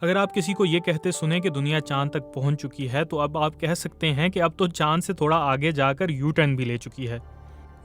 اگر آپ کسی کو یہ کہتے سنیں کہ دنیا چاند تک پہنچ چکی ہے تو اب آپ کہہ سکتے ہیں کہ اب تو چاند سے تھوڑا آگے جا کر یو ٹرن بھی لے چکی ہے۔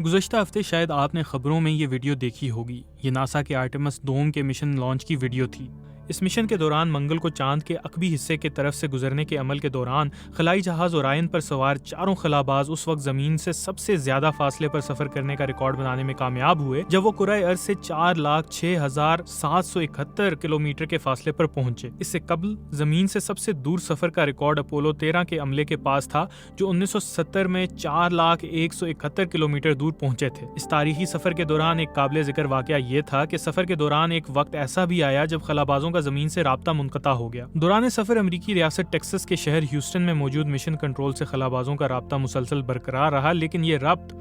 گزشتہ ہفتے شاید آپ نے خبروں میں یہ ویڈیو دیکھی ہوگی۔ یہ ناسا کے آرٹیمس دوم کے مشن لانچ کی ویڈیو تھی۔ اس مشن کے دوران منگل کو چاند کے عقبی حصے کے طرف سے گزرنے کے عمل کے دوران خلائی جہاز اورائن پر سوار چاروں خلاباز اس وقت زمین سے سب سے زیادہ فاصلے پر سفر کرنے کا ریکارڈ بنانے میں کامیاب ہوئے جب وہ کرۂ ارض سے 4,06,771 کلومیٹر کے فاصلے پر پہنچے۔ اس سے قبل زمین سے سب سے دور سفر کا ریکارڈ اپولو 13 کے عملے کے پاس تھا جو 1970 میں 4,01,71 کلومیٹر دور پہنچے تھے۔ اس تاریخی سفر کے دوران ایک قابل ذکر واقعہ یہ تھا کہ سفر کے دوران ایک وقت ایسا بھی آیا جب خلابازوں کا زمین سے رابطہ منقطع ہو گیا۔ دوران سفر امریکی ریاست ٹیکساس کے شہر ہیوسٹن میں موجود مشن کنٹرول سے خلابازوں کا رابطہ مسلسل برقرار رہا، لیکن یہ ربط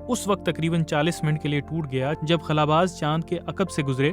اس وقت تقریباً 40 منٹ کے لیے ٹوٹ گیا جب خلاباز چاند کے عقب سے گزرے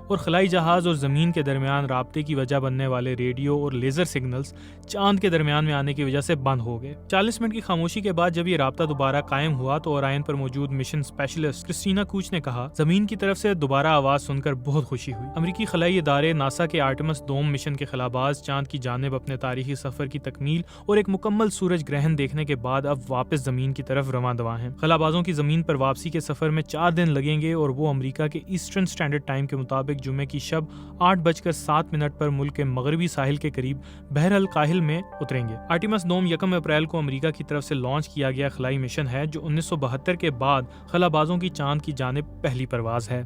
اور خلائی جہاز اور زمین کے درمیان رابطے کی وجہ بننے والے ریڈیو اور لیزر سگنلز چاند کے درمیان میں آنے کی وجہ سے بند ہو گئے۔ 40 منٹ کی خاموشی کے بعد جب یہ رابطہ دوبارہ قائم ہوا تو اورائن پر موجود مشن اسپیشلسٹ کرسٹینا کوچ نے کہا، زمین کی طرف سے دوبارہ آواز سن کر بہت خوشی ہوئی۔ امریکی خلائی ادارے ناسا کے آرٹیمس دوم مشن کے خلاباز چاند کی جانب اپنے تاریخی سفر کی تکمیل اور ایک مکمل سورج گرہن دیکھنے کے بعد اب واپس زمین کی طرف رواں دواں ہیں۔ خلابازوں کی زمین پر واپسی کے سفر میں 4 دن لگیں گے اور وہ امریکہ کے ایسٹرن اسٹینڈرڈ ٹائم کے مطابق جمعے کی شب 8:07 پر ملک کے مغربی ساحل کے قریب بحر الکاہل میں اتریں گے۔ آرٹیمس دوم 1 اپریل کو امریکہ کی طرف سے لانچ کیا گیا خلائی مشن ہے جو 1972 کے بعد خلابازوں کی چاند کی جانب پہلی پرواز ہے۔